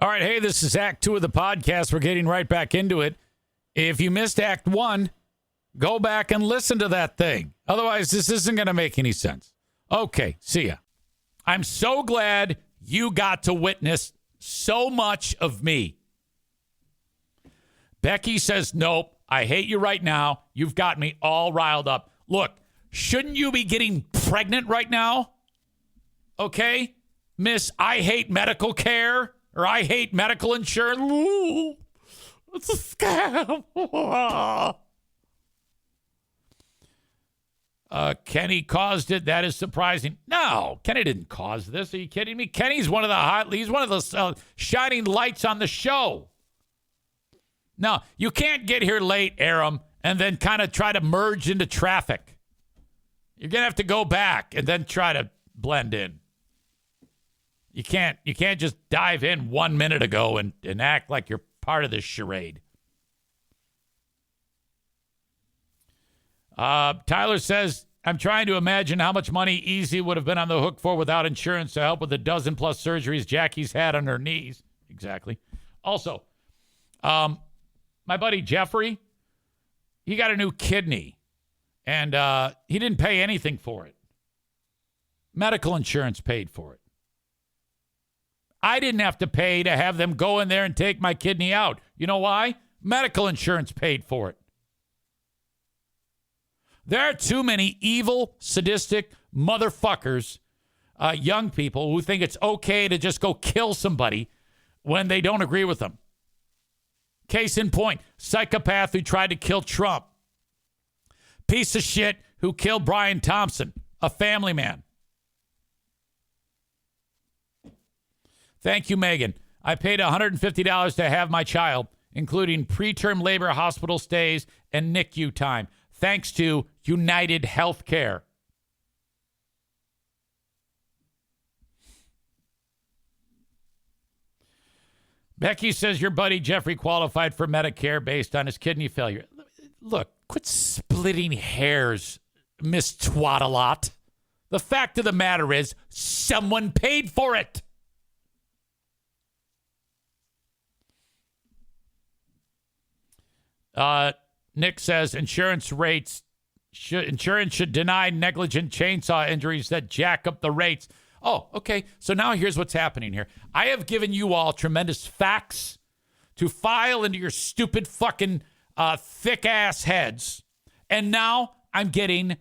All right, hey, this is Act 2 of the podcast. We're getting right back into it. If you missed Act 1, go back and listen to that thing. Otherwise, this isn't going to make any sense. Okay, see ya. I'm so glad you got to witness so much of me. Becky says, nope, I hate you right now. You've got me all riled up. Look, shouldn't you be getting pregnant right now? Okay, Miss, I hate medical care. Or I hate medical insurance. Ooh, it's a scam. Kenny caused it. That is surprising. No, Kenny didn't cause this. Are you kidding me? Kenny's one of the shining lights on the show. No, you can't get here late, Aram, and then kind of try to merge into traffic. You're going to have to go back and then try to blend in. You can't just dive in 1 minute ago and act like you're part of this charade. Tyler says, I'm trying to imagine how much money Easy would have been on the hook for without insurance to help with the dozen plus surgeries Jackie's had on her knees. Exactly. Also, my buddy Jeffrey, he got a new kidney, and he didn't pay anything for it. Medical insurance paid for it. I didn't have to pay to have them go in there and take my kidney out. You know why? Medical insurance paid for it. There are too many evil, sadistic motherfuckers, young people who think it's okay to just go kill somebody when they don't agree with them. Case in point, psychopath who tried to kill Trump. Piece of shit who killed Brian Thompson, a family man. Thank you, Megan. I paid $150 to have my child, including preterm labor hospital stays and NICU time, thanks to United Healthcare. Becky says your buddy Jeffrey qualified for Medicare based on his kidney failure. Look, quit splitting hairs, Miss Twaddalot. The fact of the matter is, someone paid for it. Nick says insurance should deny negligent chainsaw injuries that jack up the rates. Oh, okay. So now here's what's happening here. I have given you all tremendous facts to file into your stupid fucking thick ass heads. And now I'm getting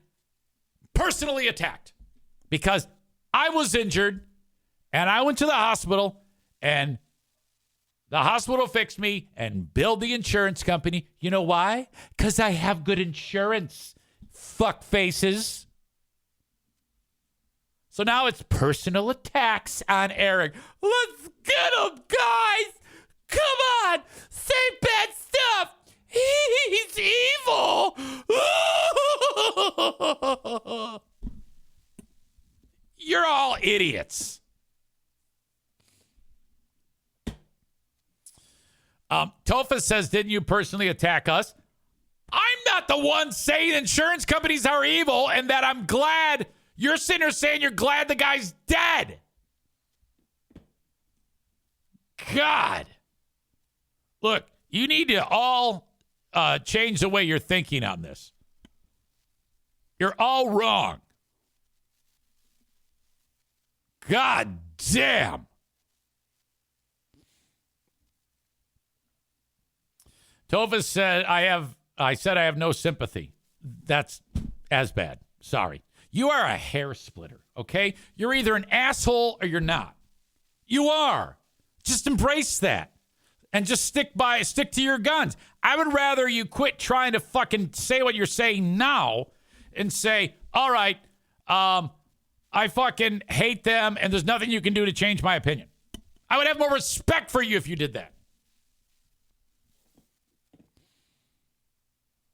personally attacked because I was injured and I went to the hospital and the hospital fixed me and billed the insurance company. You know why? Because I have good insurance, fuck faces. So now it's personal attacks on Eric. Let's get him, guys. Come on. Say bad stuff. He's evil. You're all idiots. Tofa says, didn't you personally attack us? I'm not the one saying insurance companies are evil and that I'm glad. You're sitting there saying you're glad the guy's dead. God. Look, you need to all change the way you're thinking on this. You're all wrong. God damn. Tova said, I said I have no sympathy. That's as bad. Sorry. You are a hair splitter, okay? You're either an asshole or you're not. You are. Just embrace that. And just stick to your guns. I would rather you quit trying to fucking say what you're saying now and say, all right, I fucking hate them and there's nothing you can do to change my opinion. I would have more respect for you if you did that.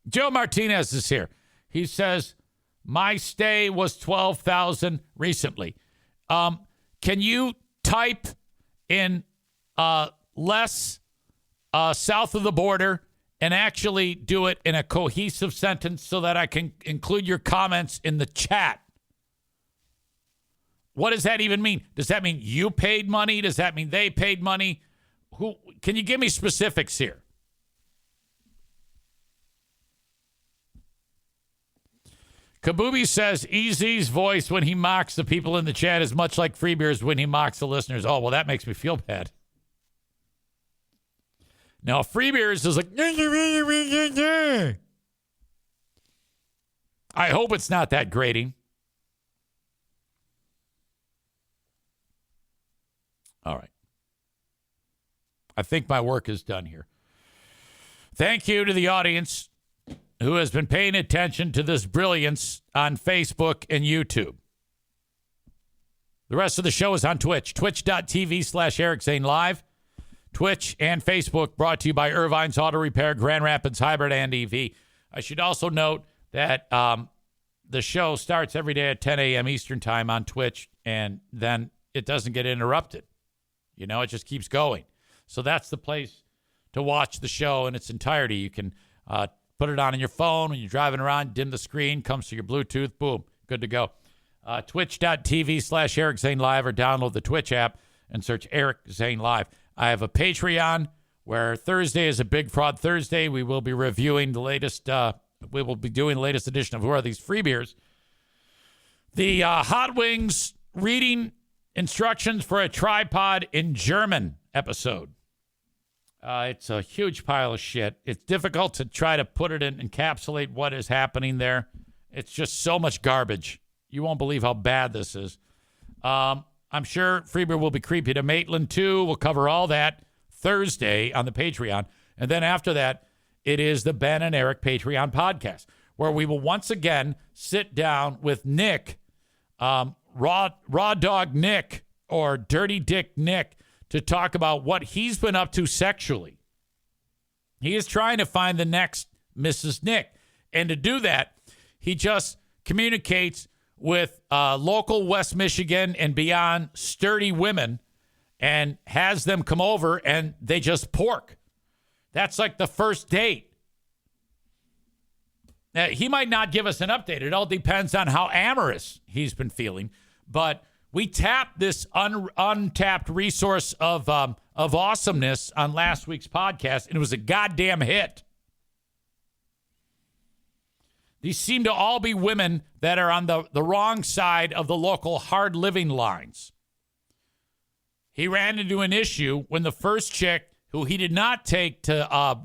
Joe Martinez is here. He says, my stay was $12,000 recently. Can you type in less south of the border and actually do it in a cohesive sentence so that I can include your comments in the chat? What does that even mean? Does that mean you paid money? Does that mean they paid money? Who can you give me specifics here? Kabubi says EZ's voice when he mocks the people in the chat is much like Freebeer's when he mocks the listeners. Oh, well, that makes me feel bad. Now, Freebeer's is like, I hope it's not that grating. All right. I think my work is done here. Thank you to the audience who has been paying attention to this brilliance on Facebook and YouTube. The rest of the show is on Twitch, twitch.tv/Eric Zane Live. Twitch and Facebook brought to you by Irvine's Auto Repair, Grand Rapids Hybrid and EV. I should also note that the show starts every day at 10 a.m. Eastern time on Twitch, and then it doesn't get interrupted. You know, it just keeps going. So that's the place to watch the show in its entirety. You can put it on your phone when you're driving around, dim the screen, comes to your Bluetooth, boom, good to go. Twitch.tv/Eric Zane Live, or download the Twitch app and search Eric Zane Live. I have a Patreon where Thursday is a Big Fraud Thursday. We will be reviewing the latest, we will be doing the latest edition of Who Are These Free Beers? The Hot Wings reading instructions for a tripod in German episode. It's a huge pile of shit. It's difficult to try to put it in, encapsulate what is happening there. It's just so much garbage. You won't believe how bad this is. I'm sure Freeber will be creepy to Maitland, too. We'll cover all that Thursday on the Patreon. And then after that, it is the Ben and Eric Patreon podcast, where we will once again sit down with Nick, Raw Dog Nick, or Dirty Dick Nick, to talk about what he's been up to sexually. He is trying to find the next Mrs. Nick. And to do that, he just communicates with local West Michigan and beyond sturdy women and has them come over and they just pork. That's like the first date. Now, he might not give us an update. It all depends on how amorous he's been feeling. But we tapped this untapped resource of awesomeness on last week's podcast, and it was a goddamn hit. These seem to all be women that are on the wrong side of the local hard living lines. He ran into an issue when the first chick, who he did not take to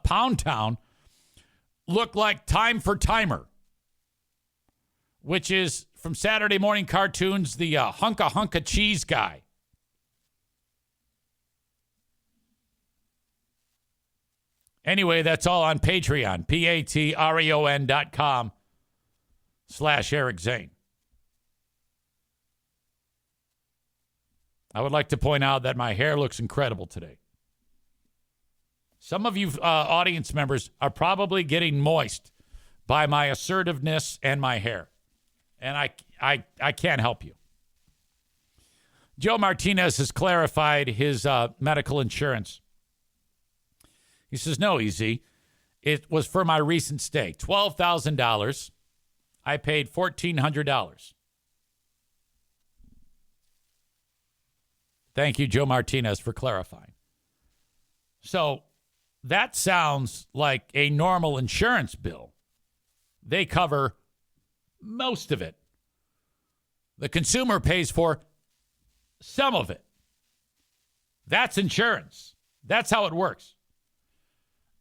Pound Town, looked like Time for Timer, which is from Saturday morning cartoons, the hunka cheese guy. Anyway, that's all on Patreon, patreon.com/Eric Zane. I would like to point out that my hair looks incredible today. Some of you audience members are probably getting moist by my assertiveness and my hair. And I can't help you. Joe Martinez has clarified his medical insurance. He says, no, EZ. It was for my recent stay. $12,000. I paid $1,400. Thank you, Joe Martinez, for clarifying. So that sounds like a normal insurance bill. They cover most of it. The consumer pays for some of it. That's insurance. That's how it works.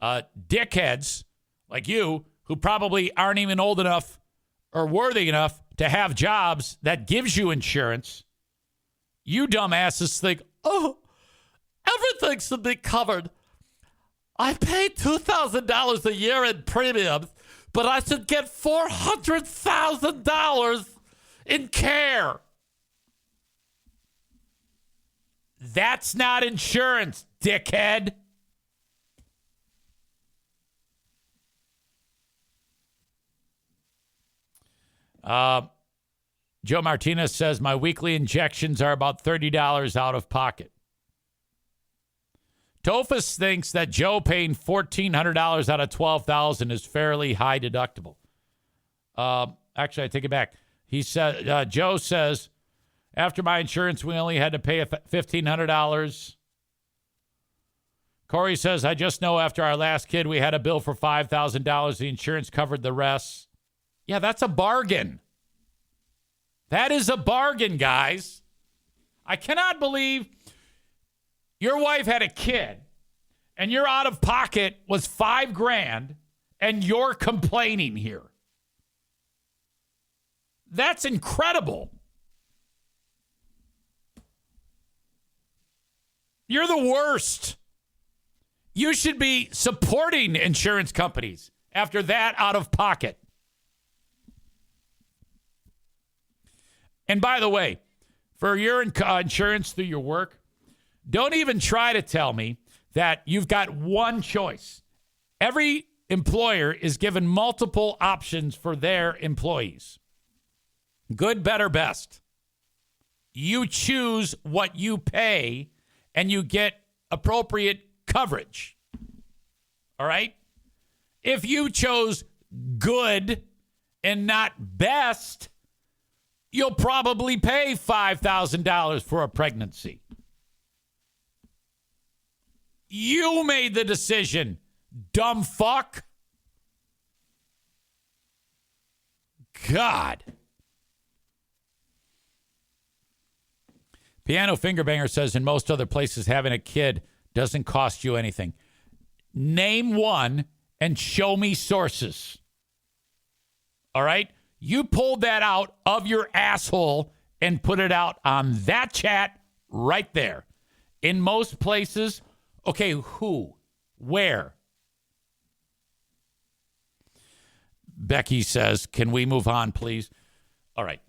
Dickheads like you, who probably aren't even old enough or worthy enough to have jobs that gives you insurance, you dumbasses think, oh, everything should be covered. I pay $2,000 a year in premiums, but I should get $400,000 in care. That's not insurance, dickhead. Joe Martinez says my weekly injections are about $30 out of pocket. Tophus thinks that Joe paying $1,400 out of $12,000 is fairly high deductible. Actually, I take it back. He said Joe says after my insurance, we only had to pay $1,500 Corey says, I just know after our last kid, we had a bill for $5,000. The insurance covered the rest. Yeah, that's a bargain. That is a bargain, guys. I cannot believe your wife had a kid and your out of pocket was $5,000 and you're complaining here. That's incredible. You're the worst. You should be supporting insurance companies after that out of pocket. And by the way, for your insurance through your work, don't even try to tell me that you've got one choice. Every employer is given multiple options for their employees. Good, better, best. You choose what you pay and you get appropriate coverage. All right? If you chose good and not best, you'll probably pay $5,000 for a pregnancy. You made the decision, dumb fuck. God. Piano Fingerbanger says in most other places, having a kid doesn't cost you anything. Name one and show me sources. All right? You pulled that out of your asshole and put it out on that chat right there. In most places, okay, who? Where? Becky says, can we move on, please? All right.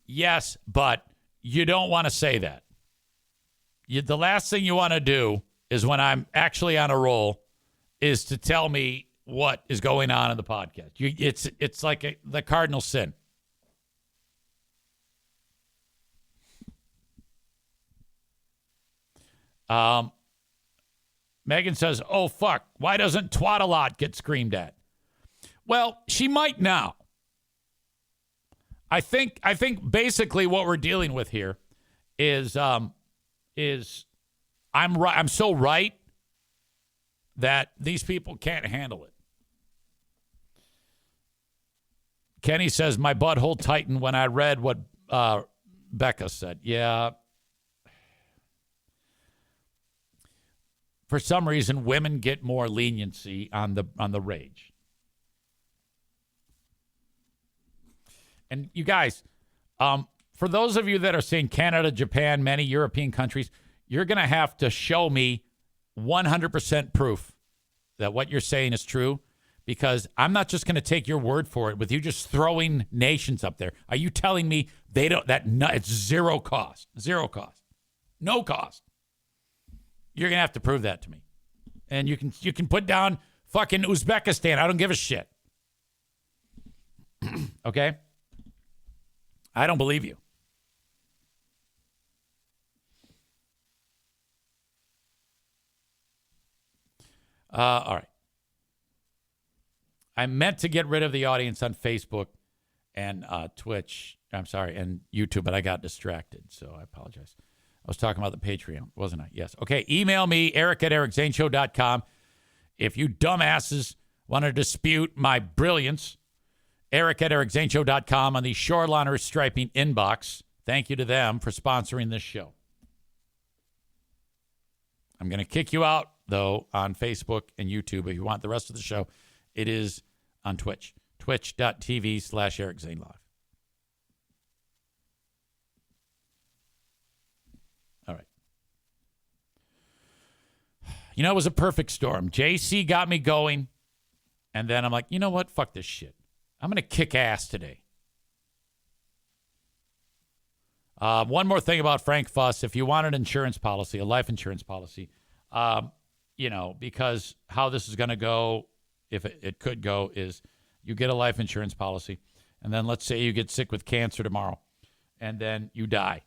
Yes, but you don't want to say that. The last thing you want to do is when I'm actually on a roll is to tell me what is going on in the podcast. It's like the cardinal sin. Megan says, oh, fuck, why doesn't Twat-a-lot get screamed at? Well, she might now. I think basically what we're dealing with here is I'm right. I'm so right that these people can't handle it. Kenny says my butthole tightened when I read what Becca said. Yeah. For some reason, women get more leniency on the rage. And you guys, for those of you that are saying Canada, Japan, many European countries, you're going to have to show me 100% proof that what you're saying is true, because I'm not just going to take your word for it with you just throwing nations up there. Are you telling me it's zero cost? Zero cost. No cost. You're going to have to prove that to me. And you can put down fucking Uzbekistan. I don't give a shit. Okay? I don't believe you. All right. I meant to get rid of the audience on Facebook and Twitch. I'm sorry, and YouTube, but I got distracted, so I apologize. I was talking about the Patreon, wasn't I? Yes. Okay, email me, eric@ericzaneshow.com. If you dumbasses want to dispute my brilliance, eric@ericzaneshow.com on the Shoreliner Striping inbox. Thank you to them for sponsoring this show. I'm going to kick you out, though, on Facebook and YouTube. If you want the rest of the show, it is on Twitch. Twitch.tv/EricZaneLive. All right. You know, it was a perfect storm. JC got me going, and then I'm like, you know what? Fuck this shit. I'm going to kick ass today. One more thing about Frank Fuss. If you want an insurance policy, a life insurance policy, because how this is going to go, if it could go, is you get a life insurance policy, and then let's say you get sick with cancer tomorrow, and then you die.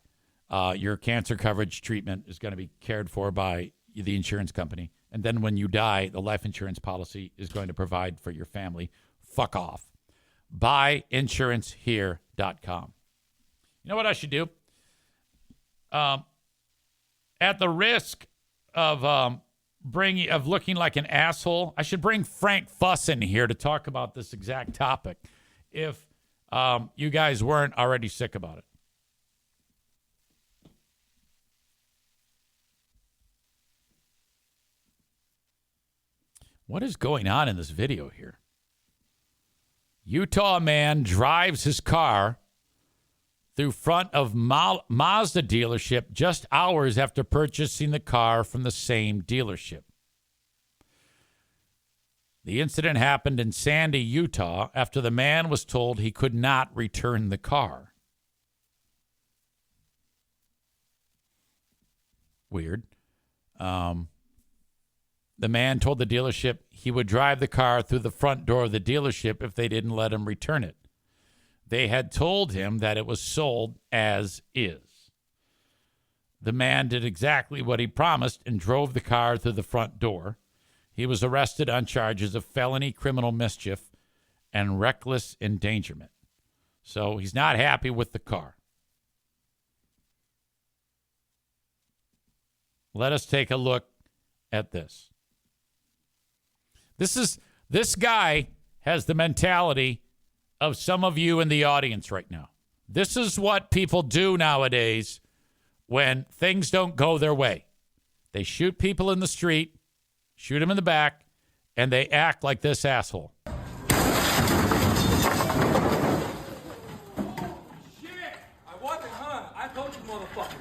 Your cancer coverage treatment is going to be cared for by the insurance company. And then when you die, the life insurance policy is going to provide for your family. Fuck off. Buyinsurancehere.com. You know what I should do? At the risk of looking like an asshole. I should bring Frank Fuss in here to talk about this exact topic if you guys weren't already sick about it. What is going on in this video here? Utah man drives his car through front of Mazda dealership just hours after purchasing the car from the same dealership. The incident happened in Sandy, Utah, after the man was told he could not return the car. Weird. The man told the dealership he would drive the car through the front door of the dealership if they didn't let him return it. They had told him that it was sold as is. The man did exactly what he promised and drove the car through the front door. He was arrested on charges of felony criminal mischief and reckless endangerment. So he's not happy with the car. Let us take a look at this. This guy has the mentality of some of you in the audience right now. This is what people do nowadays when things don't go their way. They shoot people in the street, shoot them in the back, and they act like this asshole. Shit! I wasn't, huh? I told you motherfuckers.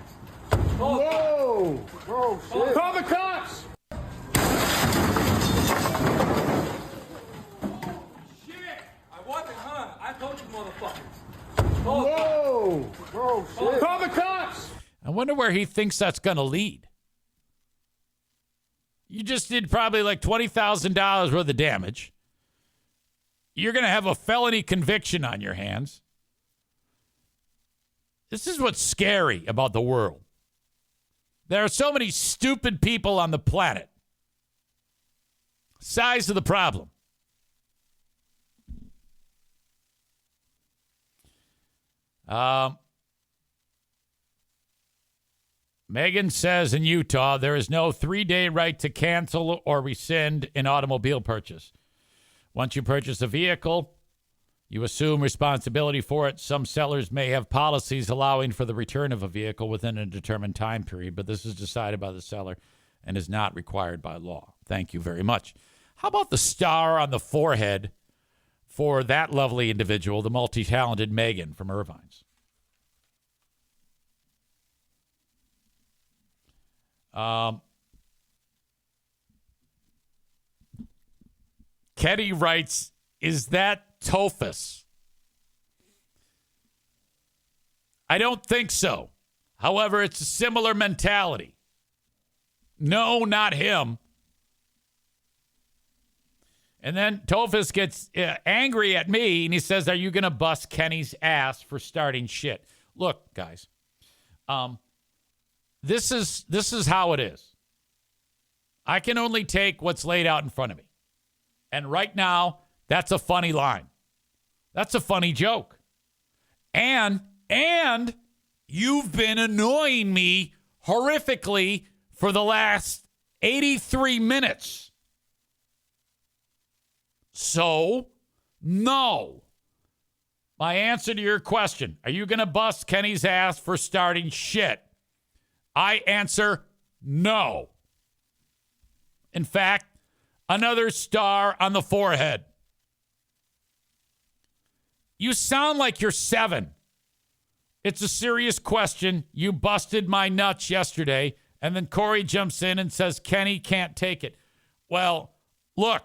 Whoa! Whoa, shit. Call the cops! I told you motherfuckers. Whoa! Whoa, shit. Call the cops! I wonder where he thinks that's going to lead. You just did probably like $20,000 worth of damage. You're going to have a felony conviction on your hands. This is what's scary about the world. There are so many stupid people on the planet. Size of the problem. Megan says in Utah, there is no 3-day right to cancel or rescind an automobile purchase. Once you purchase a vehicle, you assume responsibility for it. Some sellers may have policies allowing for the return of a vehicle within a determined time period, but this is decided by the seller and is not required by law. Thank you very much. How about the star on the forehead for that lovely individual, the multi-talented Megan from Irvine's? Kenny writes, is that Tophus? I don't think so. However, it's a similar mentality. No, not him. And then Tophus gets angry at me, and he says, are you going to bust Kenny's ass for starting shit? Look, guys, this is how it is. I can only take what's laid out in front of me. And right now, that's a funny line. That's a funny joke. And you've been annoying me horrifically for the last 83 minutes. So, no. My answer to your question, are you going to bust Kenny's ass for starting shit? I answer no. In fact, another star on the forehead. You sound like you're 7. It's a serious question. You busted my nuts yesterday, and then Corey jumps in and says Kenny can't take it. Well, look,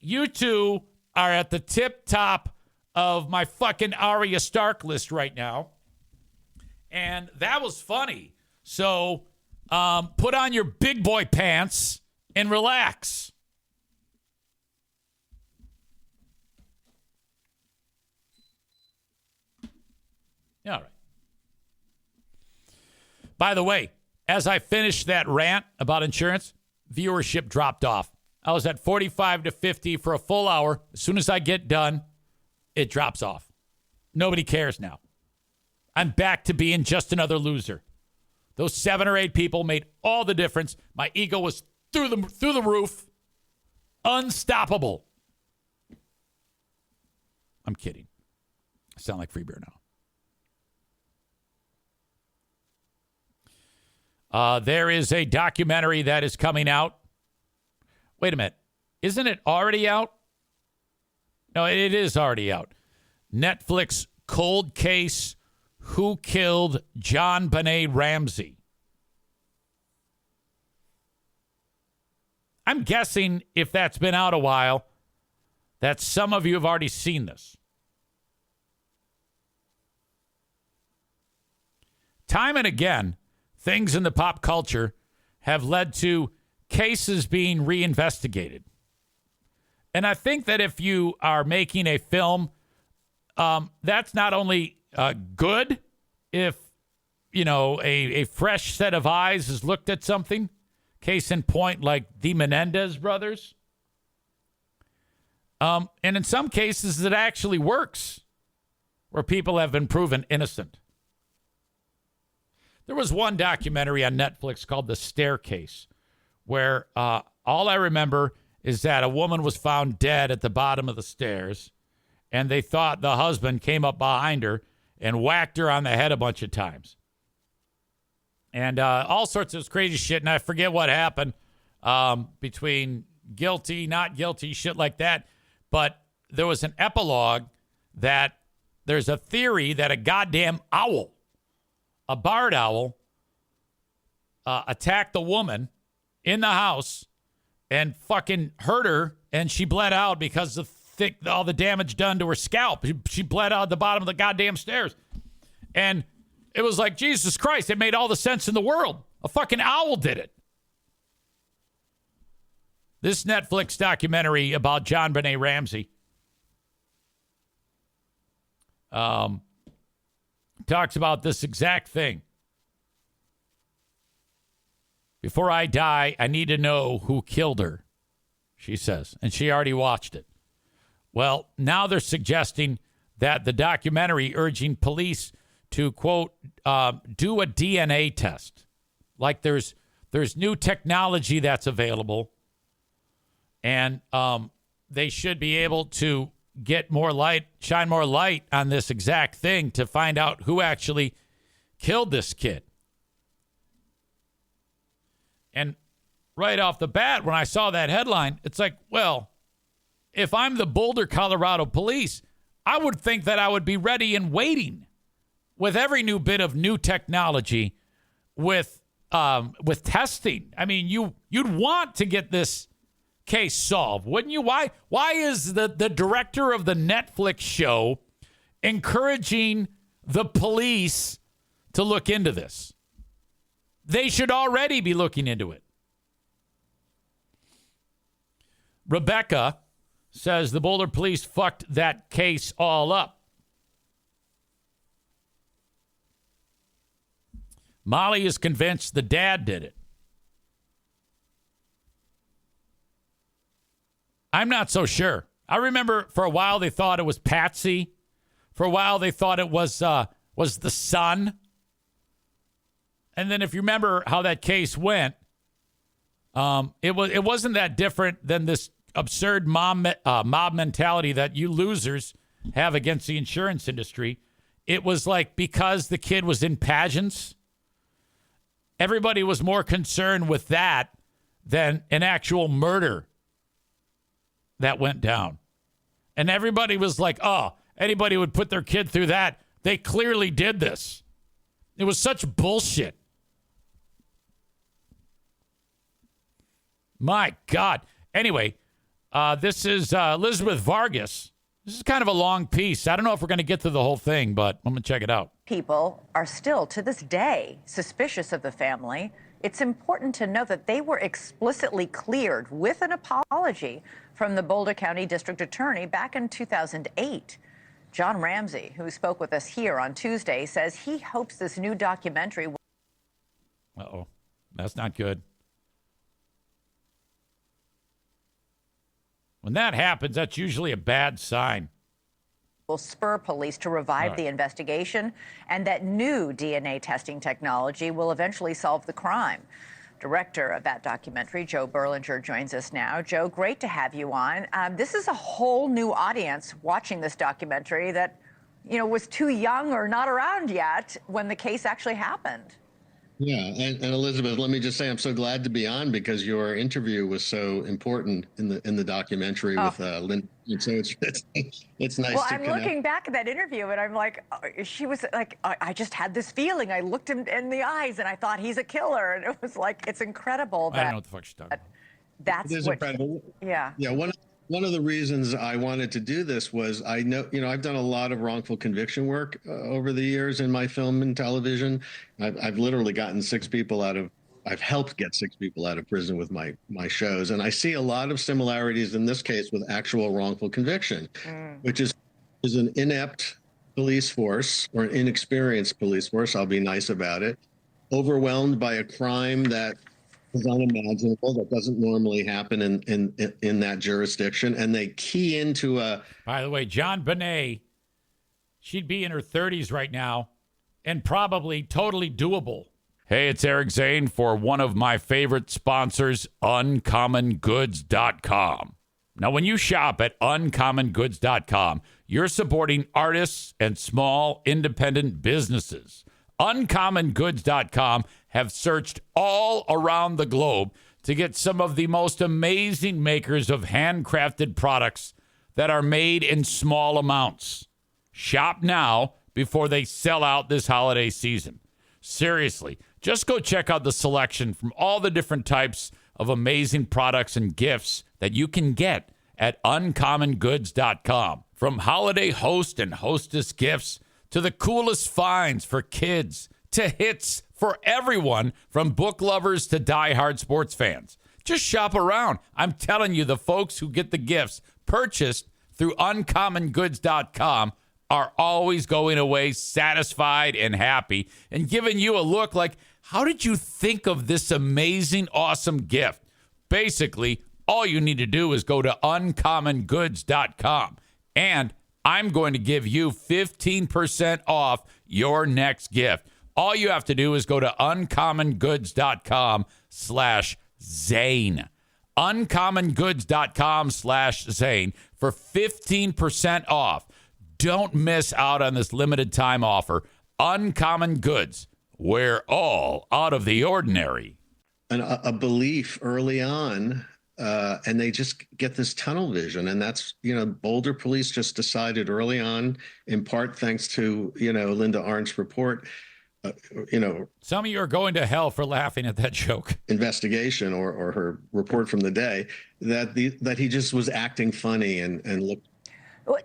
you two are at the tip top of my fucking Arya Stark list right now, and that was funny. So put on your big boy pants and relax. All right. By the way, as I finished that rant about insurance, viewership dropped off. I was at 45 to 50 for a full hour. As soon as I get done, it drops off. Nobody cares now. I'm back to being just another loser. Those 7 or 8 people made all the difference. My ego was through the roof. Unstoppable. I'm kidding. I sound like free beer now. There is a documentary that is coming out. Wait a minute. Isn't it already out? No, it is already out. Netflix Cold Case, Who Killed John Benet Ramsey? I'm guessing if that's been out a while, that some of you have already seen this. Time and again, things in the pop culture have led to cases being reinvestigated. And I think that if you are making a film, that's not only good if, a fresh set of eyes has looked at something. Case in point, like the Menendez brothers. And in some cases, it actually works where people have been proven innocent. There was one documentary on Netflix called The Staircase, where all I remember is that a woman was found dead at the bottom of the stairs, and they thought the husband came up behind her and whacked her on the head a bunch of times. And all sorts of crazy shit, and I forget what happened between guilty, not guilty, shit like that. But there was an epilogue that there's a theory that a goddamn owl, a barred owl, attacked the woman in the house and fucking hurt her, and she bled out because of all the damage done to her scalp. She bled out at the bottom of the goddamn stairs. And it was like, Jesus Christ, it made all the sense in the world. A fucking owl did it. This Netflix documentary about John Benet Ramsey talks about this exact thing. Before I die, I need to know who killed her, she says. And she already watched it. Well, now they're suggesting that the documentary urging police to, quote, do a DNA test. Like there's new technology that's available. And they should be able to get more light, shine more light on this exact thing to find out who actually killed this kid. And right off the bat, when I saw that headline, it's like, well, if I'm the Boulder, Colorado police, I would think that I would be ready and waiting with every new bit of new technology with testing. I mean, you'd want to get this case solved, wouldn't you? Why is the director of the Netflix show encouraging the police to look into this? They should already be looking into it. Rebecca says the Boulder police fucked that case all up. Molly is convinced the dad did it. I'm not so sure. I remember for a while they thought it was Patsy. For a while they thought it was the son. And then if you remember how that case went, it wasn't that different than this absurd mob mentality that you losers have against the insurance industry. It was like because the kid was in pageants, everybody was more concerned with that than an actual murder that went down. And everybody was like, oh, anybody would put their kid through that. They clearly did this. It was such bullshit. My God. Anyway, this is Elizabeth Vargas. This is kind of a long piece. I don't know if we're going to get through the whole thing, but I'm going to check it out. People are still, to this day, suspicious of the family. It's important to know that they were explicitly cleared with an apology from the Boulder County District Attorney back in 2008. John Ramsey, who spoke with us here on Tuesday, says he hopes this new documentary will... Uh-oh. That's not good. When that happens, that's usually a bad sign. Will spur police to revive the investigation, and that new DNA testing technology will eventually solve the crime. director of that documentary. Joe Berlinger joins us now. Joe, great to have you on. This is a whole new audience watching this documentary that, was too young or not around yet when the case actually happened. Yeah, and Elizabeth, let me just say I'm so glad to be on because your interview was so important in the documentary with Linda. And so it's nice. Well, to I'm connect. looking back at that interview and I'm like, she was like, I just had this feeling. I looked him in the eyes and I thought he's a killer, and it was like, it's incredible. I don't know what the fuck she's talking about. That's it is incredible. Yeah. Yeah. One of the reasons I wanted to do this was I know, I've done a lot of wrongful conviction work over the years in my film and television. I've literally gotten I've helped get 6 people out of prison with my shows. And I see a lot of similarities in this case with actual wrongful conviction, which is an inept police force or an inexperienced police force. I'll be nice about it. Overwhelmed by a crime that is unimaginable, that doesn't normally happen in that jurisdiction, and they key into a. By the way, John Bonet, she'd be in her 30s right now, and probably totally doable. Hey, it's Eric Zane for one of my favorite sponsors, UncommonGoods.com. Now, when you shop at UncommonGoods.com, you're supporting artists and small independent businesses. UncommonGoods.com have searched all around the globe to get some of the most amazing makers of handcrafted products that are made in small amounts. Shop now before they sell out this holiday season. Seriously, just go check out the selection from all the different types of amazing products and gifts that you can get at UncommonGoods.com. From holiday host and hostess gifts to the coolest finds for kids to hits for everyone from book lovers to diehard sports fans. Just shop around. I'm telling you, the folks who get the gifts purchased through UncommonGoods.com are always going away satisfied and happy and giving you a look like, how did you think of this amazing, awesome gift? Basically, all you need to do is go to UncommonGoods.com, and I'm going to give you 15% off your next gift. All you have to do is go to UncommonGoods.com/Zane. UncommonGoods.com/Zane for 15% off. Don't miss out on this limited time offer. Uncommon Goods, where all out of the ordinary. And a belief early on, and they just get this tunnel vision. And that's, Boulder police just decided early on, in part thanks to, Linda Arndt's report, some of you are going to hell for laughing at that joke. Investigation or her report from the day, that he just was acting funny and looked.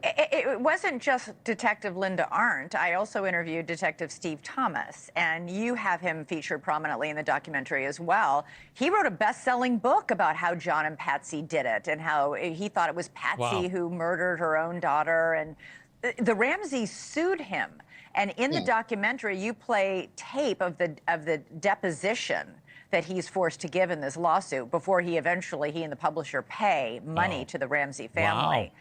It wasn't just Detective Linda Arndt. I also interviewed Detective Steve Thomas, and you have him featured prominently in the documentary as well. He wrote a best-selling book about how John and Patsy did it and how he thought it was Patsy who murdered her own daughter. And the Ramseys sued him. And in the documentary, you play tape of the deposition that he's forced to give in this lawsuit before he and the publisher pay money to the Ramsey family.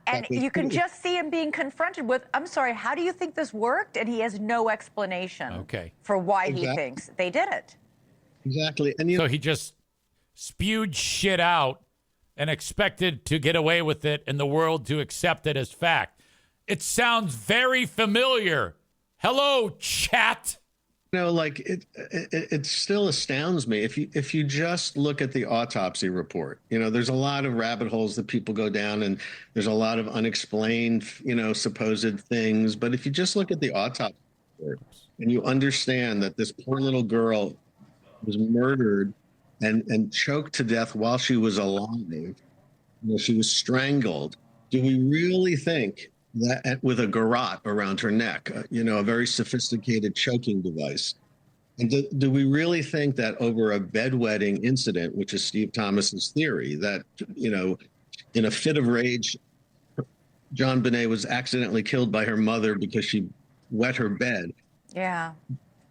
And you can just see him being confronted with, I'm sorry, how do you think this worked? And he has no explanation for why he thinks they did it. Exactly. And so he just spewed shit out and expected to get away with it and the world to accept it as fact. It sounds very familiar. Hello, chat. It still astounds me if you just look at the autopsy report. There's a lot of rabbit holes that people go down, and there's a lot of unexplained, supposed things. But if you just look at the autopsy report and you understand that this poor little girl was murdered and choked to death while she was alive, she was strangled. Do we really think that with a garrote around her neck, a very sophisticated choking device? And do we really think that over a bedwetting incident, which is Steve Thomas's theory, that, in a fit of rage, John Bonet was accidentally killed by her mother because she wet her bed? Yeah.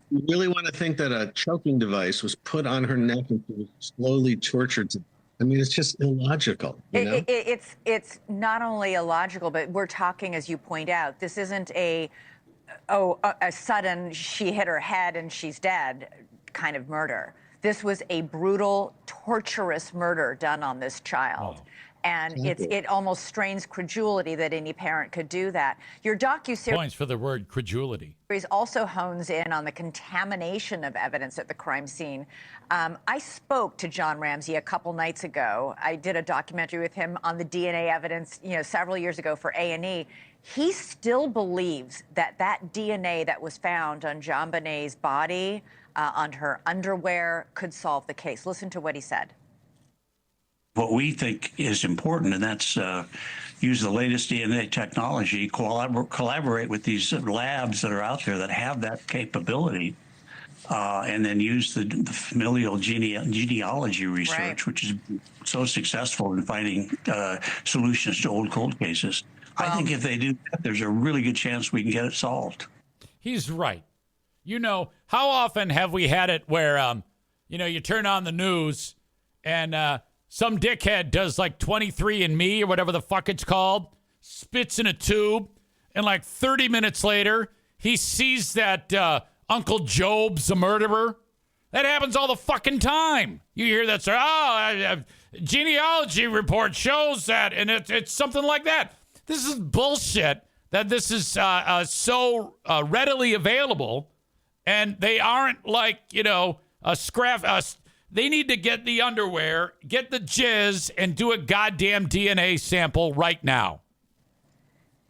You really want to think that a choking device was put on her neck and she was slowly tortured to. I mean, it's just illogical. It's not only illogical, but we're talking, as you point out, this isn't a sudden she hit her head and she's dead kind of murder. This was a brutal, torturous murder done on this child. Oh. And it almost strains credulity that any parent could do that. Your docuseries Points for the word credulity. also hones in on the contamination of evidence at the crime scene. I spoke to John Ramsey a couple nights ago. I did a documentary with him on the DNA evidence, several years ago for A&E. He still believes that DNA that was found on JonBenét's body, on her underwear, could solve the case. Listen to what he said. What we think is important, and that's use the latest DNA technology, collaborate with these labs that are out there that have that capability, and then use the familial genealogy research, Right. which is so successful in finding solutions to old cold cases. I think if they do that, there's a really good chance we can get it solved. He's right. How often have we had it where, you turn on the news and some dickhead does like 23andMe or whatever the fuck it's called, spits in a tube, and like 30 minutes later, he sees that Uncle Job's a murderer. That happens all the fucking time. You hear that, genealogy report shows that, and it's something like that. This is bullshit that this is so readily available, and they aren't like, a scrap. They need to get the underwear, get the jizz, and do a goddamn DNA sample right now.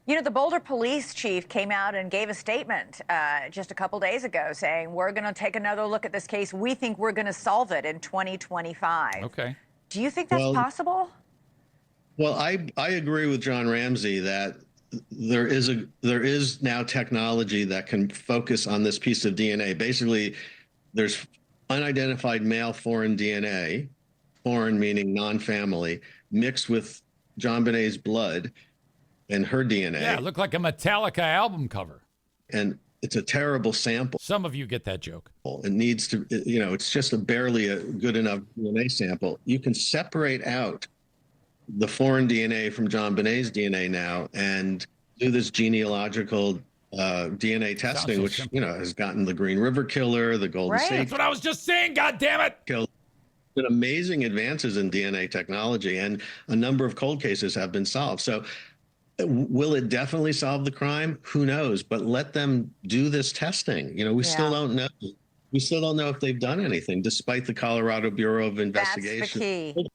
The Boulder police chief came out and gave a statement just a couple days ago saying, we're going to take another look at this case. We think we're going to solve it in 2025. Okay. Do you think that's possible? Well, I agree with John Ramsey that there is now technology that can focus on this piece of DNA. Basically, there's unidentified male foreign DNA, foreign meaning non-family, mixed with JonBenét's blood and her DNA. Yeah, it looked like a Metallica album cover. And it's a terrible sample. Some of you get that joke. It needs to, it's just barely a good enough DNA sample. You can separate out the foreign DNA from JonBenét's DNA now and do this genealogical DNA testing, so which simple. has gotten the Green River Killer, the Golden State. That's what I was just saying. God damn it! Been amazing advances in DNA technology, and a number of cold cases have been solved. So, will it definitely solve the crime? Who knows? But let them do this testing. We still don't know. We still don't know if they've done anything, despite the Colorado Bureau of Investigation. That's the key.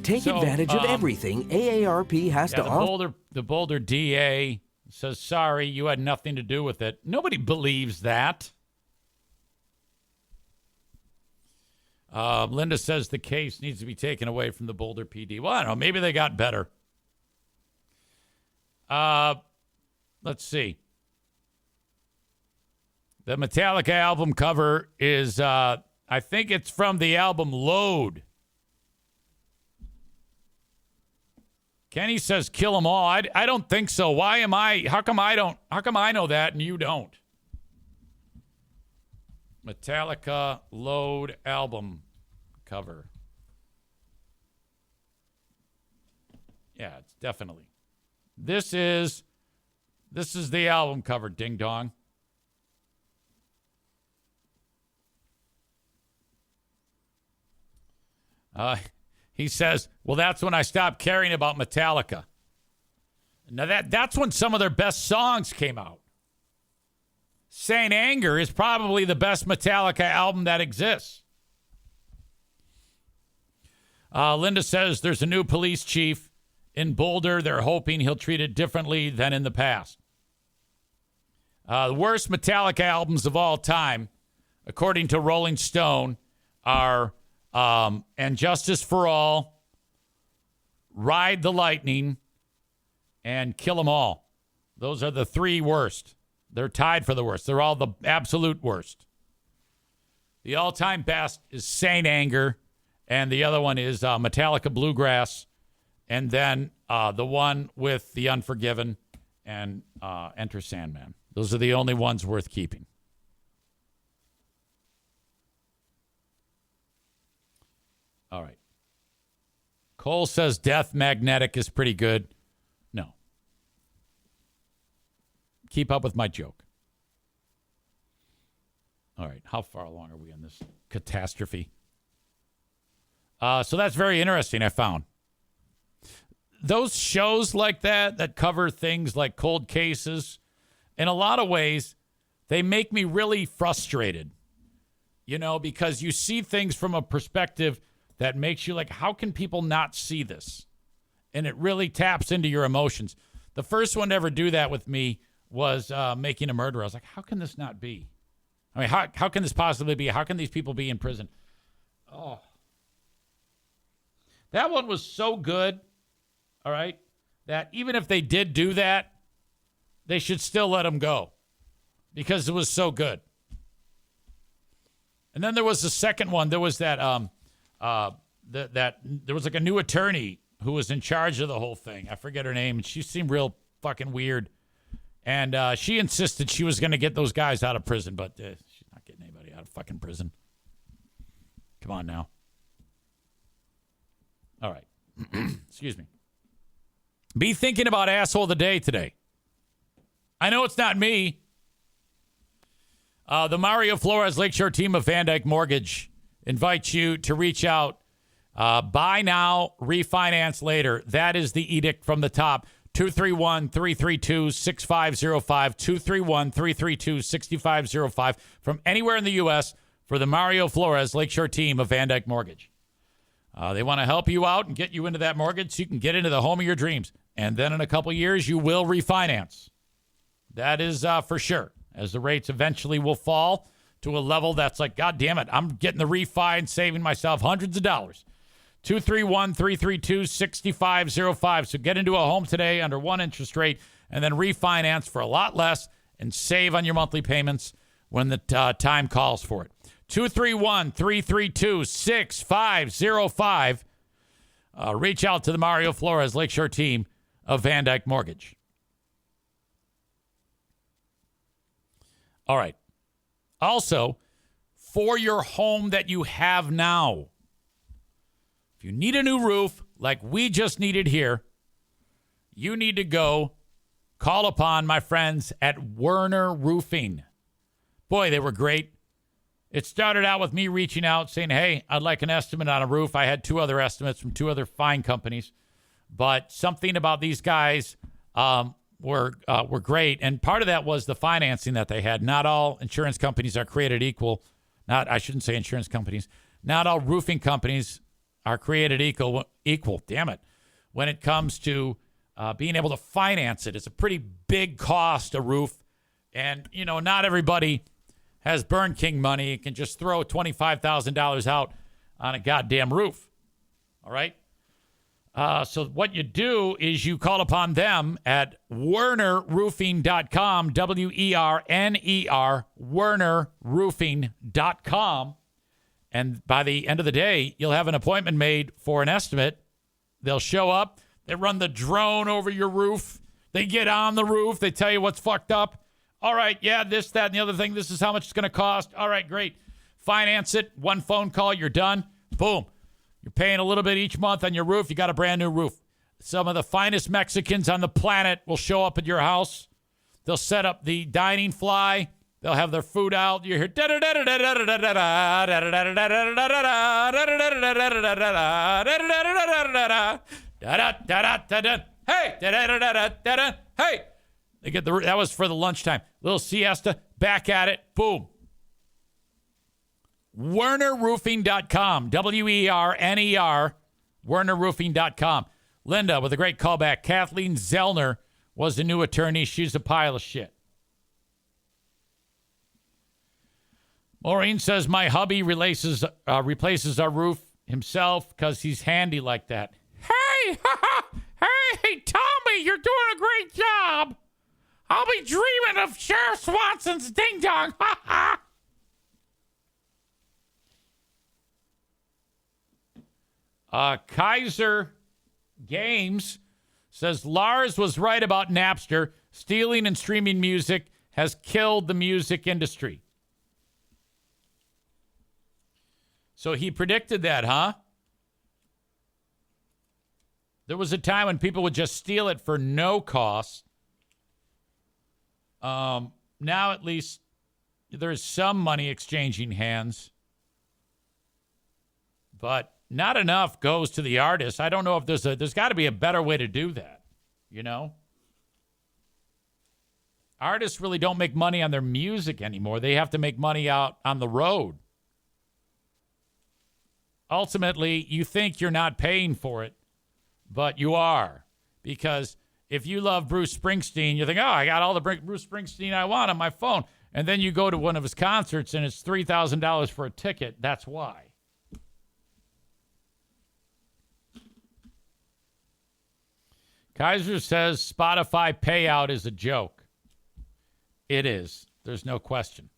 Take advantage of everything AARP has to offer. The Boulder DA says, sorry, you had nothing to do with it. Nobody believes that. Linda says the case needs to be taken away from the Boulder PD. Well, I don't know. Maybe they got better. Let's see. The Metallica album cover is, I think it's from the album Load. Kenny says kill them all. I don't think so. Why am I? How come I know that and you don't? Metallica Load album cover. Yeah, it's definitely. This is the album cover, ding dong. He says, well, that's when I stopped caring about Metallica. Now, that's when some of their best songs came out. Saint Anger is probably the best Metallica album that exists. Linda says there's a new police chief in Boulder. They're hoping he'll treat it differently than in the past. The worst Metallica albums of all time, according to Rolling Stone, are And Justice for All, Ride the Lightning, and Kill 'Em All. Those are the three worst. They're tied for the worst. They're all the absolute worst. The all-time best is Saint Anger, and the other one is Metallica Bluegrass, and then the one with The Unforgiven and Enter Sandman. Those are the only ones worth keeping. All right. Cole says Death Magnetic is pretty good. No. Keep up with my joke. All right. How far along are we on this catastrophe? So that's very interesting, I found. Those shows like that cover things like cold cases, in a lot of ways, they make me really frustrated, because you see things from a perspective that makes you like, how can people not see this? And it really taps into your emotions. The first one to ever do that with me was Making a Murderer. I was like, how can this not be? I mean, how can this possibly be? How can these people be in prison? Oh. That one was so good, all right, that even if they did do that, they should still let them go because it was so good. And then there was the second one. There was that there was like a new attorney who was in charge of the whole thing. I forget her name. She seemed real fucking weird. And she insisted she was going to get those guys out of prison, but she's not getting anybody out of fucking prison. Come on now. All right. Excuse me. Be thinking about asshole of the day today. I know it's not me. The Mario Flores Lakeshore team of Van Dyke Mortgage invites you to reach out. Buy now, refinance later. That is the edict from the top. 231-332-6505. 231-332-6505 from anywhere in the U.S. for the Mario Flores Lakeshore team of Van Dyke Mortgage. They want to help you out and get you into that mortgage so you can get into the home of your dreams. And then in a couple years, you will refinance. That is for sure, as the rates eventually will fall to a level that's like, God damn it, I'm getting the refi and saving myself hundreds of dollars. 231-332-6505. So get into a home today under one interest rate and then refinance for a lot less and save on your monthly payments when the time calls for it. 231-332-6505. Reach out to the Mario Flores Lakeshore team of Van Dyke Mortgage. All right. Also, for your home that you have now, if you need a new roof like we just needed here, you need to go call upon my friends at Werner Roofing. Boy, they were great. It started out with me reaching out saying, hey, I'd like an estimate on a roof. I had two other estimates from two other fine companies, but something about these guys were great. And part of that was the financing that they had. Not all insurance companies are created equal. I shouldn't say insurance companies. Not all roofing companies are created equal. Damn it. When it comes to being able to finance it, it's a pretty big cost, a roof. And, not everybody has Burn King money, can just throw $25,000 out on a goddamn roof. All right? So what you do is you call upon them at WernerRoofing.com, WERNER, WernerRoofing.com. And by the end of the day, you'll have an appointment made for an estimate. They'll show up. They run the drone over your roof. They get on the roof. They tell you what's fucked up. All right, yeah, this, that, and the other thing. This is how much it's going to cost. All right, great. Finance it. One phone call, you're done. Boom. You're paying a little bit each month on your roof. You got a brand new roof. Some of the finest Mexicans on the planet will show up at your house. They'll set up the dining fly. They'll have their food out. You hear hey, hey. They get that was for the lunchtime. Little siesta, back at it. Boom. WernerRoofing.com. WERNER. WernerRoofing.com. Linda with a great callback. Kathleen Zellner was the new attorney. She's a pile of shit. Maureen says, my hubby replaces our roof himself because he's handy like that. Hey, hey, Tommy, you're doing a great job. I'll be dreaming of Sheriff Swanson's ding dong. Kaiser Games says Lars was right about Napster. Stealing and streaming music has killed the music industry. So he predicted that, huh? There was a time when people would just steal it for no cost. Now at least there is some money exchanging hands. But not enough goes to the artist. I don't know if there's got to be a better way to do that, you know? Artists really don't make money on their music anymore. They have to make money out on the road. Ultimately, you think you're not paying for it, but you are. Because if you love Bruce Springsteen, you think, oh, I got all the Bruce Springsteen I want on my phone. And then you go to one of his concerts and it's $3,000 for a ticket. That's why. Kaiser says Spotify payout is a joke. It is. There's no question.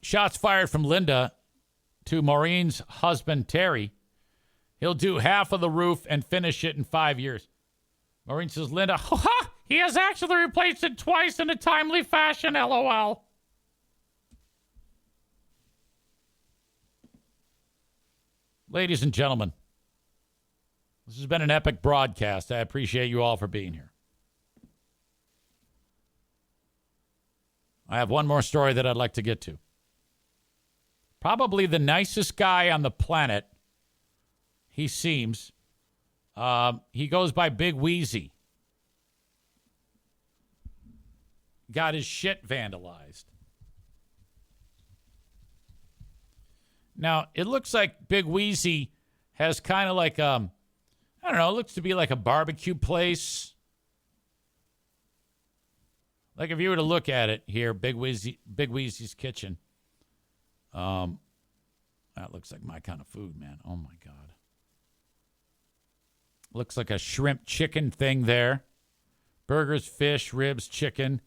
Shots fired from Linda to Maureen's husband, Terry. He'll do half of the roof and finish it in 5 years. Maureen says, Linda, he has actually replaced it twice in a timely fashion, LOL. Ladies and gentlemen, this has been an epic broadcast. I appreciate you all for being here. I have one more story that I'd like to get to. Probably the nicest guy on the planet, he seems. He goes by Big Wheezy. Got his shit vandalized. Now, it looks like Big Wheezy has kind of like, I don't know, it looks to be like a barbecue place. Like if you were to look at it here, Big Wheezy's kitchen. That looks like my kind of food, man. Oh my God. Looks like a shrimp chicken thing there. Burgers, fish, ribs, chicken.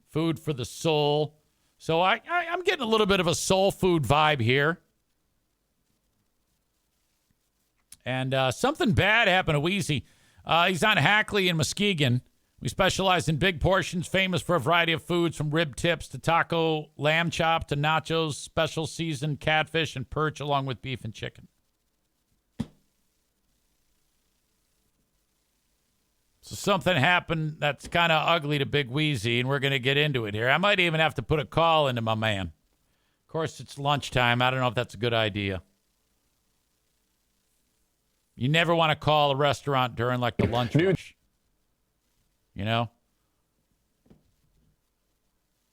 Food for the soul. So I'm getting a little bit of a soul food vibe here. And something bad happened to Wheezy. He's on Hackley in Muskegon. We specialize in big portions, famous for a variety of foods from rib tips to taco lamb chop to nachos, special seasoned catfish and perch, along with beef and chicken. So something happened that's kind of ugly to Big Wheezy, and we're going to get into it here. I might even have to put a call into my man. Of course, it's lunchtime. I don't know if that's a good idea. You never want to call a restaurant during, like, the lunch rush. You know?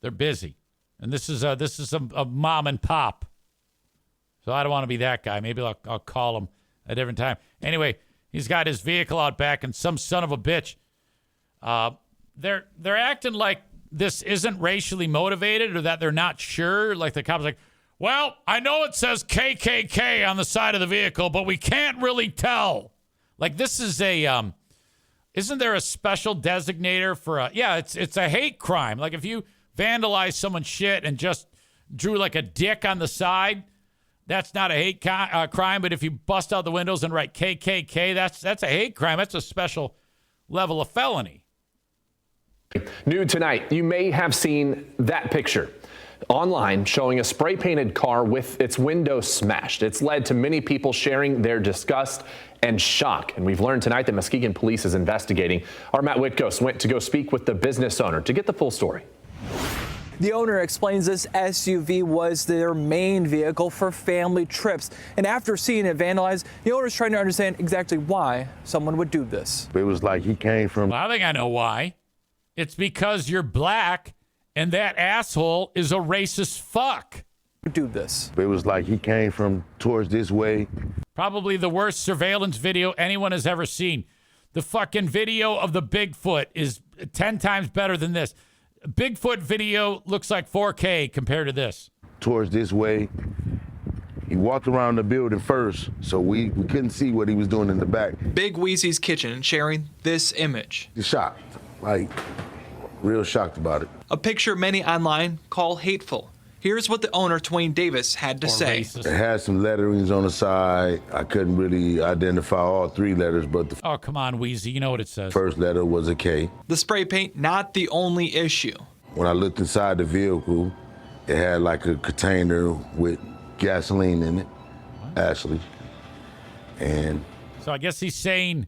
They're busy. And this is a mom and pop. So I don't want to be that guy. Maybe I'll call him a different time. Anyway, he's got his vehicle out back, and some son of a bitch. They're acting like this isn't racially motivated or that they're not sure. Like the cop's like, well, I know it says KKK on the side of the vehicle, but we can't really tell. Like this is a, isn't there a special designator for it's a hate crime. Like if you vandalize someone's shit and just drew like a dick on the side, that's not a hate crime. But if you bust out the windows and write KKK, that's a hate crime. That's a special level of felony. New tonight, you may have seen that picture online showing a spray-painted car with its windows smashed. It's led to many people sharing their disgust and shock. And we've learned tonight that Muskegon police is investigating. Our Matt Whitghost went to go speak with the business owner to get the full story. The owner explains this SUV was their main vehicle for family trips. And after seeing it vandalized, the owner's trying to understand exactly why someone would do this. It was like he came from... Well, I think I know why. It's because you're black and that asshole is a racist fuck. Do this. It was like he came from towards this way. Probably the worst surveillance video anyone has ever seen. The fucking video of the Bigfoot is 10 times better than this. Bigfoot video looks like 4K compared to this. Towards this way. He walked around the building first, so we couldn't see what he was doing in the back. Big Wheezy's kitchen sharing this image. He's shocked, like real shocked about it. A picture many online call hateful. Here's what the owner, Twain Davis, had to say. Racist. It had some letterings on the side. I couldn't really identify all three letters, but the Oh, come on, Wheezy. You know what it says. first letter was a K. The spray paint, not the only issue. When I looked inside the vehicle, it had like a container with gasoline in it, actually. And So I guess he's saying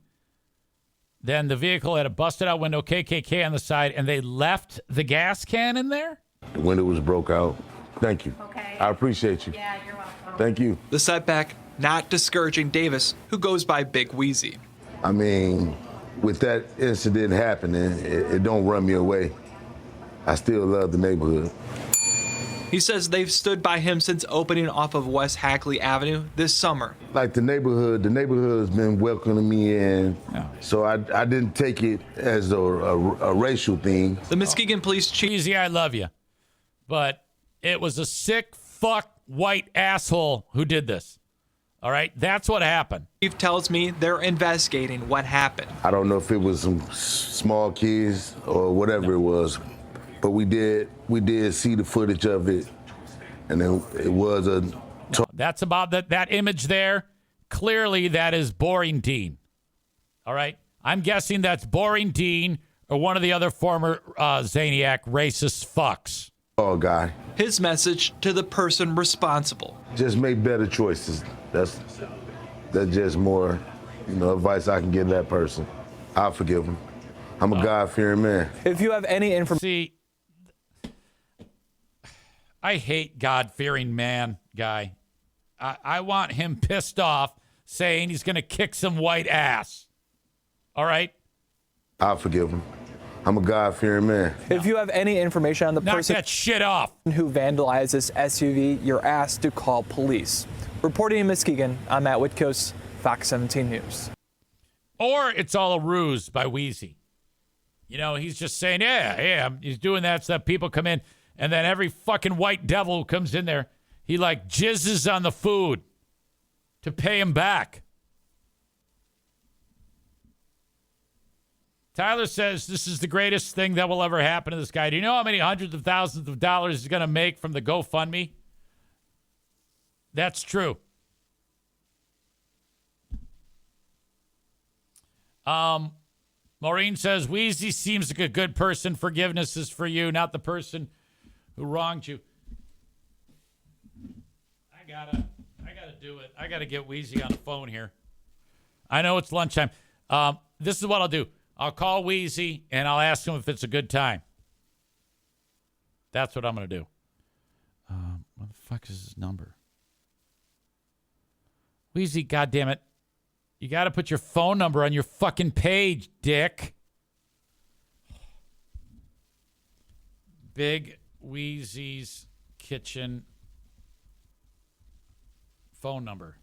then the vehicle had a busted out window, KKK on the side, and they left the gas can in there? the window was broke out. Thank you. Okay. I appreciate you. Yeah, you're welcome. Thank you. The setback not discouraging Davis, who goes by Big Wheezy. I mean, with that incident happening, it don't run me away. I still love the neighborhood. He says they've stood by him since opening off of West Hackley Avenue this summer. Like the neighborhood's been welcoming me in, so I didn't take it as a racial thing. The Muskegon Police Chief. Easy, I love you. But it was a sick fuck white asshole who did this. All right? That's what happened. Chief tells me they're investigating what happened. I don't know if it was some small kids or whatever it was, but we did see the footage of it, and it was a. That's about that image there. Clearly, that is Boring Dean. All right? I'm guessing that's Boring Dean or one of the other former Zaniac racist fucks. Oh, guy. His message to the person responsible. Just make better choices. That's just more, advice I can give that person. I'll forgive him. I'm a God-fearing man. If you have any information. See, I hate God-fearing man guy. I want him pissed off saying he's going to kick some white ass. All right? I'll forgive him. I'm a God-fearing man. If you have any information on the Knock person that shit off who vandalized this SUV, you're asked to call police. Reporting in Muskegon, I'm Matt Whitkos, Fox 17 News. Or it's all a ruse by Wheezy. He's just saying, yeah, he's doing that so that people come in, and then every fucking white devil who comes in there, he like jizzes on the food to pay him back. Tyler says this is the greatest thing that will ever happen to this guy. Do you know how many hundreds of thousands of dollars he's going to make from the GoFundMe? That's true. Maureen says, Wheezy seems like a good person. Forgiveness is for you, not the person who wronged you. I gotta do it. I gotta get Wheezy on the phone here. I know it's lunchtime. This is what I'll do. I'll call Wheezy and I'll ask him if it's a good time. That's what I'm gonna do. What the fuck is his number? Wheezy, goddammit. You got to put your phone number on your fucking page, dick. Big Wheezy's Kitchen phone number.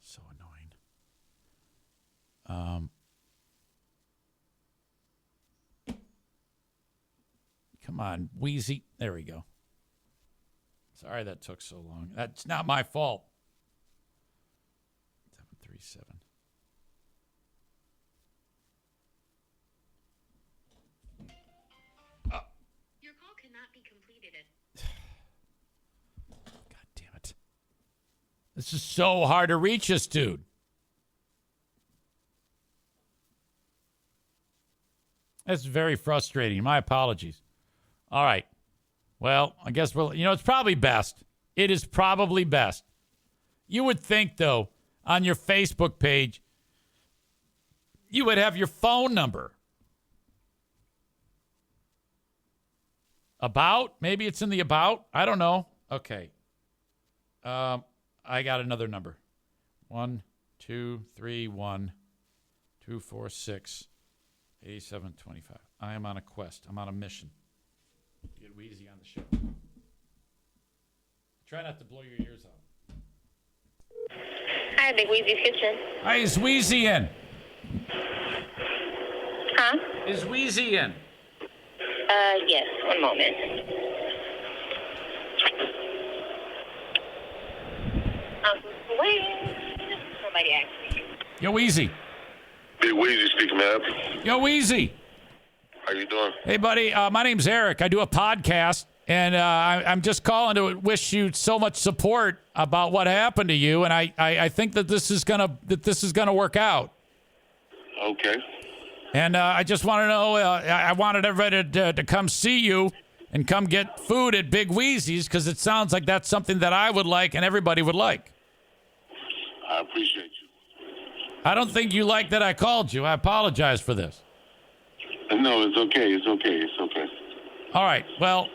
So annoying. Come on, Wheezy. There we go. Sorry that took so long. That's not my fault. 737. Your call cannot be completed. God damn it. This is so hard to reach this dude. That's very frustrating. My apologies. All right. Well, I guess it's probably best. It is probably best. You would think, though, on your Facebook page, you would have your phone number. About? Maybe it's in the about? I don't know. Okay. I got another number. 1 2 3 1 2 4 6 87 25. I am on a quest. I'm on a mission. Get Wheezy on the show. Try not to blow your ears out. Hi, Big Wheezy's Kitchen. Hi, is Wheezy in? Huh? Is Wheezy in? Yes. One moment. Wait. Somebody asked me. Yo, Wheezy. Big Wheezy speaking, man. Yo, Wheezy. How you doing? Hey, buddy. My name's Eric. I do a podcast, and I'm just calling to wish you so much support about what happened to you. And I think that this is gonna work out. Okay. And I just want to know. I wanted everybody to come see you and come get food at Big Wheezy's because it sounds like that's something that I would like and everybody would like. I appreciate you. I don't think you like that I called you. I apologize for this. No, it's okay. It's okay. It's okay. All right. Well,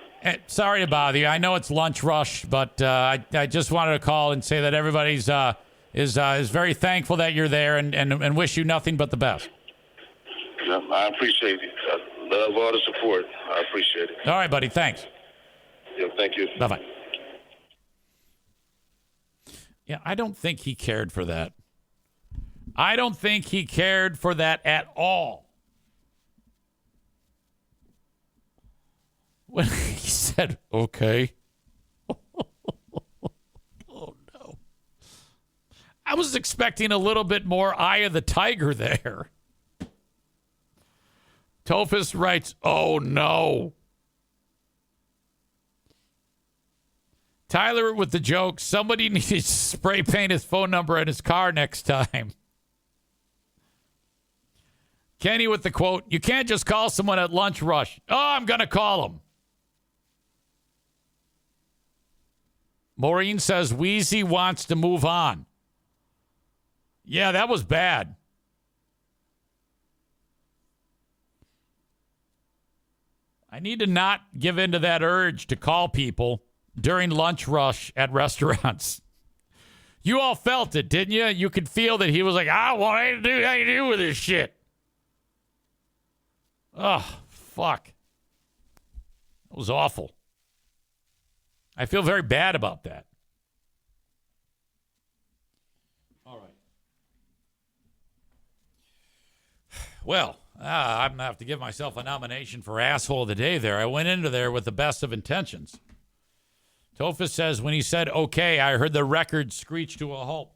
sorry to bother you. I know it's lunch rush, but I just wanted to call and say that everybody's is very thankful that you're there and wish you nothing but the best. Yeah, I appreciate it. I love all the support. I appreciate it. All right, buddy. Thanks. Yeah, thank you. Bye-bye. Yeah, I don't think he cared for that. I don't think he cared for that at all. When he said, okay. Oh, no. I was expecting a little bit more eye of the tiger there. Tophus writes, oh, no. Tyler with the joke, somebody needs to spray paint his phone number in his car next time. Kenny with the quote, you can't just call someone at lunch rush. Oh, I'm going to call him. Maureen says Wheezy wants to move on. Yeah, that was bad. I need to not give in to that urge to call people during lunch rush at restaurants. You all felt it, didn't you? You could feel that he was like, I don't want anything to do with this shit. Oh, fuck. That was awful. I feel very bad about that. All right. Well, I'm going to have to give myself a nomination for asshole of the day there. I went into there with the best of intentions. Tophus says, when he said, okay, I heard the record screech to a halt.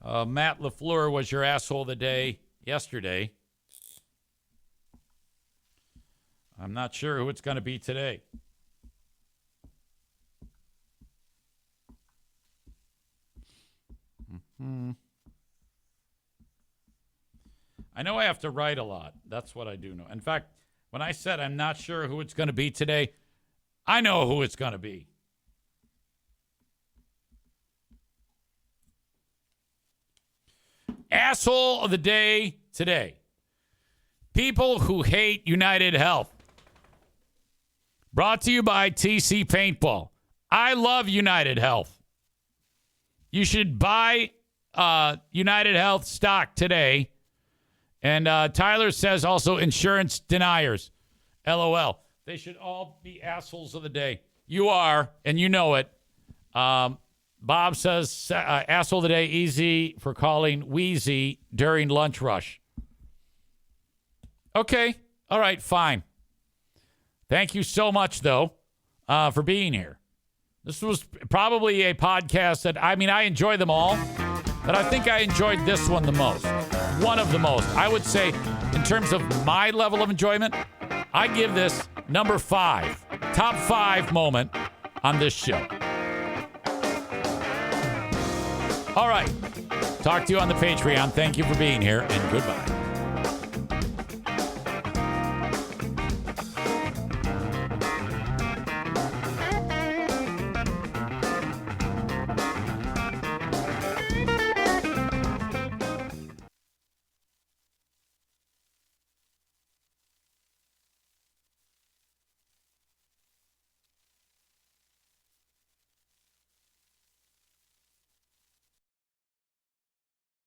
Matt LaFleur was your asshole of the day yesterday. I'm not sure who it's going to be today. I know I have to write a lot. That's what I do know. In fact, when I said I'm not sure who it's going to be today, I know who it's going to be. Asshole of the day today. People who hate United Health. Brought to you by TC Paintball. I love United Health. You should buy United Health stock today. And Tyler says also insurance deniers. LOL. They should all be assholes of the day. You are, and you know it. Bob says asshole of the day, easy for calling Wheezy during lunch rush. Okay. All right, fine. Thank you so much, though, for being here. This was probably a podcast that, I enjoy them all, but I think I enjoyed this one the most. One of the most. I would say, in terms of my level of enjoyment, I give this number 5. Top 5 moment on this show. All right. Talk to you on the Patreon. Thank you for being here, and goodbye.